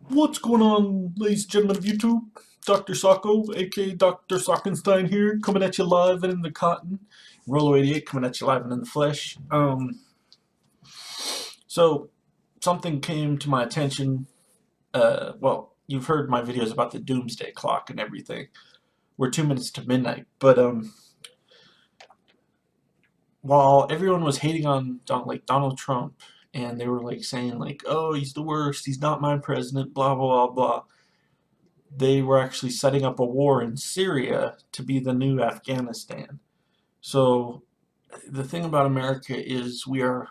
What's going on, ladies and gentlemen of YouTube? Dr. Socko, aka Dr. Sockenstein here, coming at you live and in the cotton. Rollo 88 coming at you live and in the flesh. So something came to my attention. Well, you've heard my videos about the doomsday clock and everything. We're 2 minutes to midnight, but while everyone was hating on Donald Trump, and they were like saying like, "Oh, he's the worst. He's not my president." Blah blah blah blah. They were actually setting up a war in Syria to be the new Afghanistan. So the thing about America is we are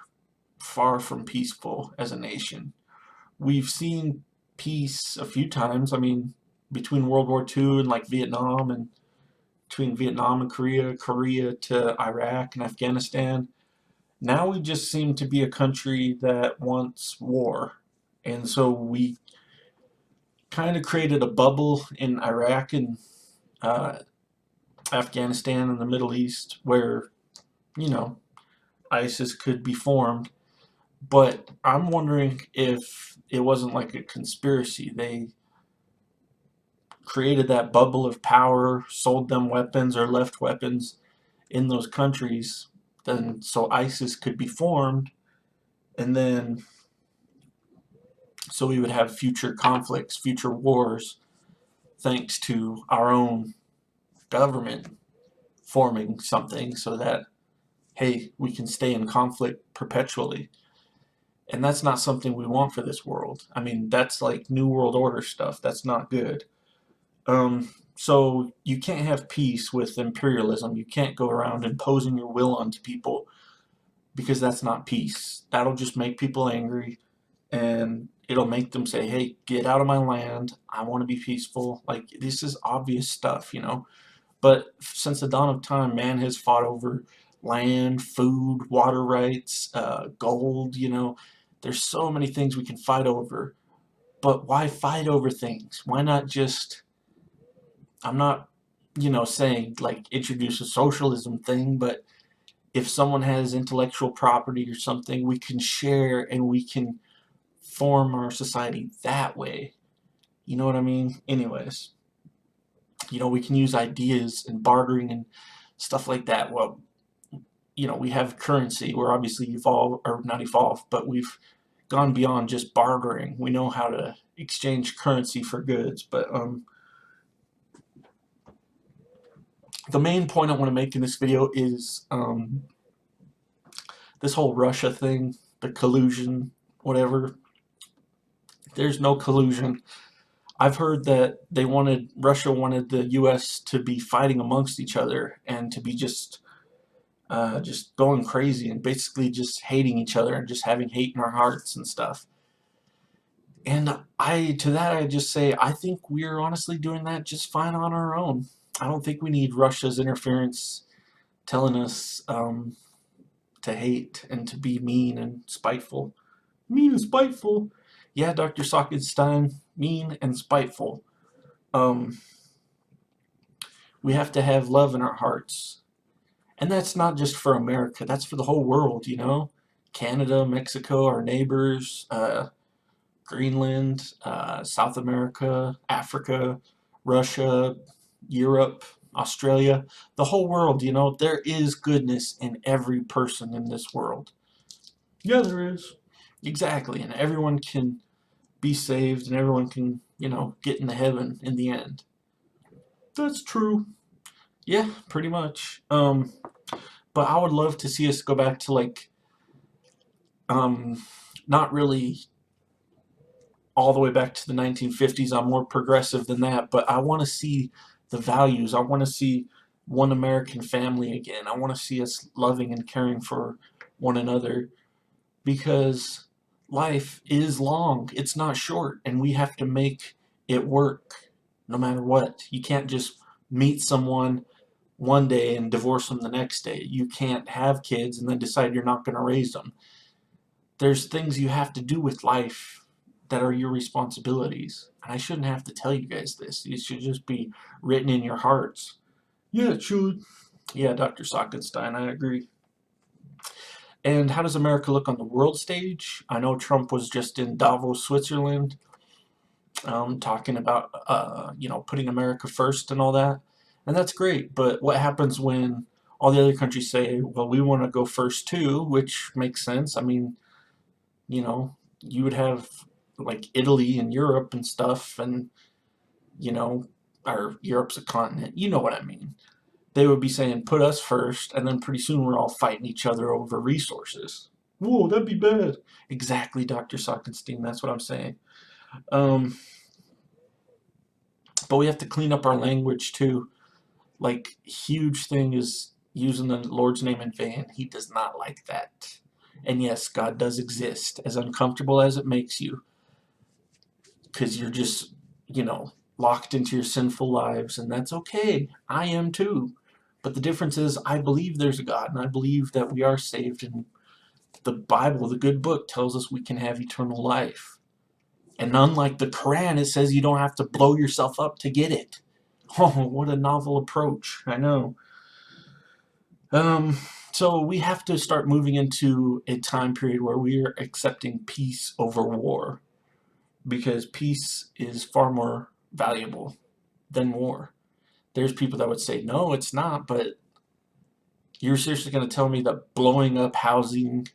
far from peaceful as a nation. We've seen peace a few times. I mean, between World War II and like Vietnam, and between Vietnam and Korea, Korea to Iraq and Afghanistan. Now we just seem to be a country that wants war. And so we kind of created a bubble in Iraq and uh, Afghanistan and the Middle East where, you know, ISIS could be formed. But I'm wondering if it wasn't like a conspiracy. They created that bubble of power, sold them weapons or left weapons in those countries, then so ISIS could be formed, and then so we would have future conflicts, future wars, thanks to our own government forming something so that, hey, we can stay in conflict perpetually. And that's not something we want for this world. I mean, that's like New World Order stuff. That's not good. So you can't have peace with imperialism. You can't go around imposing your will onto people because that's not peace. That'll just make people angry, and it'll make them say, hey, get out of my land. I want to be peaceful. Like, this is obvious stuff, you know? But since the dawn of time, man has fought over land, food, water rights, gold, you know. There's so many things we can fight over. But why fight over things? Why not just, I'm not, saying like introduce a socialism thing, but if someone has intellectual property or something, we can share and we can form our society that way. You know what I mean? Anyways, we can use ideas and bartering and stuff like that. Well, we have currency. We're obviously evolved, or not evolved, but we've gone beyond just bartering. We know how to exchange currency for goods. But the main point I want to make in this video is this whole Russia thing, the collusion, whatever. There's no collusion. I've heard that Russia wanted the U.S. to be fighting amongst each other and to be just going crazy and basically just hating each other and just having hate in our hearts and stuff. And to that I just say, I think we're honestly doing that just fine on our own. I don't think we need Russia's interference telling us to hate and to be mean and spiteful. Mean and spiteful? Yeah, Dr. Sockenstein, mean and spiteful. We have to have love in our hearts. And that's not just for America, that's for the whole world, you know? Canada, Mexico, our neighbors, Greenland, South America, Africa, Russia, Europe, Australia, the whole world, there is goodness in every person in this world. Yeah, there is. Exactly, and everyone can be saved and everyone can, get into heaven in the end. That's true. Yeah, pretty much. But I would love to see us go back to like, not really all the way back to the 1950s. I'm more progressive than that, but I want to see the values. I want to see one American family again. I want to see us loving and caring for one another, because life is long. It's not short, and we have to make it work no matter what. You can't just meet someone one day and divorce them the next day. You can't have kids and then decide you're not going to raise them. There's things you have to do with life that are your responsibilities. And I shouldn't have to tell you guys this. It should just be written in your hearts. Yeah, it should. Yeah, Dr. Sockenstein, I agree. And how does America look on the world stage? I know Trump was just in Davos, Switzerland. talking about, putting America first and all that. And that's great. But what happens when all the other countries say, well, we want to go first too, which makes sense. I mean, you would have like Italy and Europe and stuff, and, you know, or Europe's a continent. You know what I mean. They would be saying, put us first, and then pretty soon we're all fighting each other over resources. Whoa, that'd be bad. Exactly, Dr. Sockenstein. That's what I'm saying. Um, but we have to clean up our language too. Like, huge thing is using the Lord's name in vain. He does not like that. And yes, God does exist, as uncomfortable as it makes you, because you're just, locked into your sinful lives, and that's okay. I am too. But the difference is, I believe there's a God, and I believe that we are saved, and the Bible, the good book, tells us we can have eternal life. And unlike the Quran, it says you don't have to blow yourself up to get it. Oh, what a novel approach. I know. So we have to start moving into a time period where we are accepting peace over war, because peace is far more valuable than war. There's people that would say, no, it's not, but you're seriously going to tell me that blowing up housing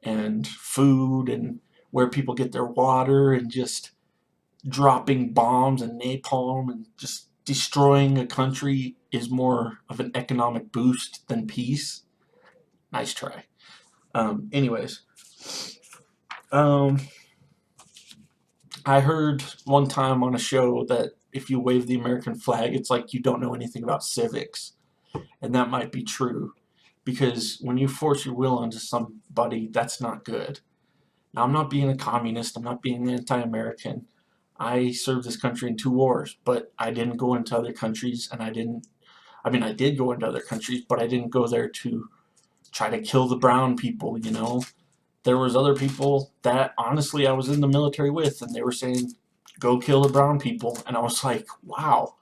and food and where people get their water and just dropping bombs and napalm and just destroying a country is more of an economic boost than peace? Nice try. Anyways, I heard one time on a show that if you wave the American flag, it's like you don't know anything about civics. And that might be true, because when you force your will onto somebody, that's not good. Now, I'm not being a communist. I'm not being anti-American. I served this country in 2 wars, but I didn't go into other countries, and I did go into other countries, but I didn't go there to try to kill the brown people, There was other people that, honestly, I was in the military with, and they were saying, go kill the brown people. And I was like, wow,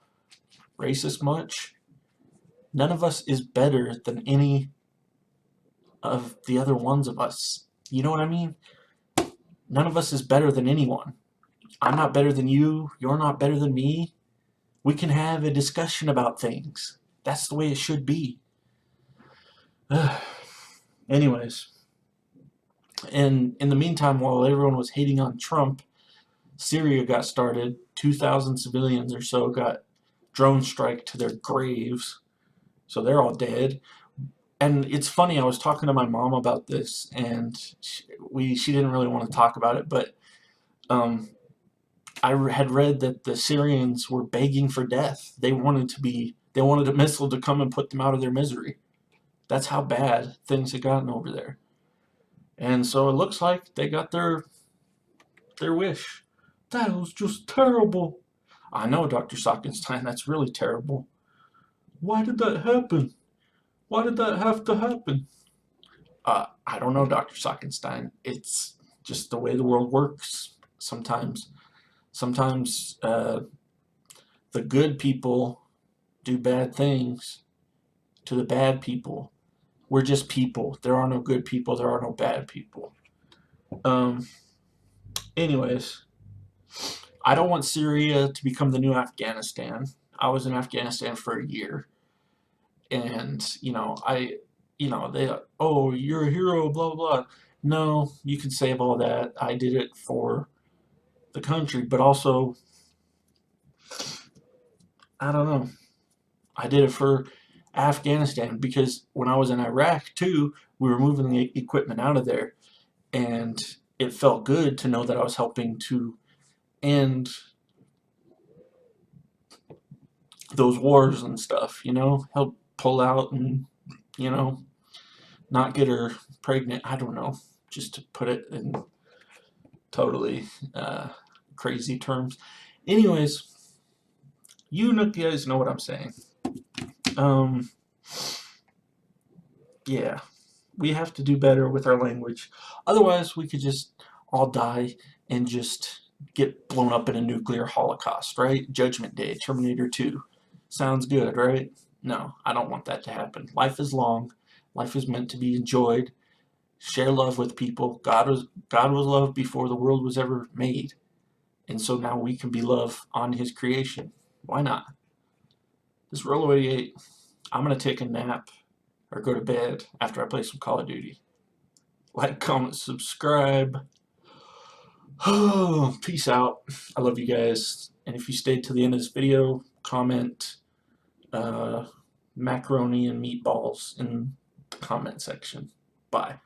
racist much? None of us is better than any of the other ones of us. You know what I mean? None of us is better than anyone. I'm not better than you. You're not better than me. We can have a discussion about things. That's the way it should be. Anyways, and in the meantime, while everyone was hating on Trump, Syria got started. 2,000 civilians or so got drone strike to their graves. So they're all dead. And it's funny, I was talking to my mom about this, and she didn't really want to talk about it, but I had read that the Syrians were begging for death. They wanted a missile to come and put them out of their misery. That's how bad things had gotten over there. And so it looks like they got their wish. That was just terrible. I know, Dr. Sockenstein, that's really terrible. Why did that happen? Why did that have to happen? I don't know, Dr. Sockenstein. It's just the way the world works sometimes. Sometimes the good people do bad things to the bad people. We're just people. There are no good people. There are no bad people. Anyways, I don't want Syria to become the new Afghanistan. I was in Afghanistan for a year. And, oh, you're a hero, blah, blah, blah. No, you can save all that. I did it for the country, but also, I don't know. I did it for Afghanistan, because when I was in Iraq too, we were moving the equipment out of there, and it felt good to know that I was helping to end those wars and stuff, help pull out and, not get her pregnant. I don't know, just to put it in totally crazy terms. Anyways, you guys know what I'm saying. Yeah, we have to do better with our language. Otherwise, we could just all die and just get blown up in a nuclear holocaust, right? Judgment Day, Terminator 2. Sounds good, right? No, I don't want that to happen. Life is long. Life is meant to be enjoyed. Share love with people. God was love before the world was ever made. And so now we can be love on his creation. Why not? This is Rollo 88. I'm going to take a nap or go to bed after I play some Call of Duty. Like, comment, subscribe. Peace out. I love you guys. And if you stayed to the end of this video, comment macaroni and meatballs in the comment section. Bye.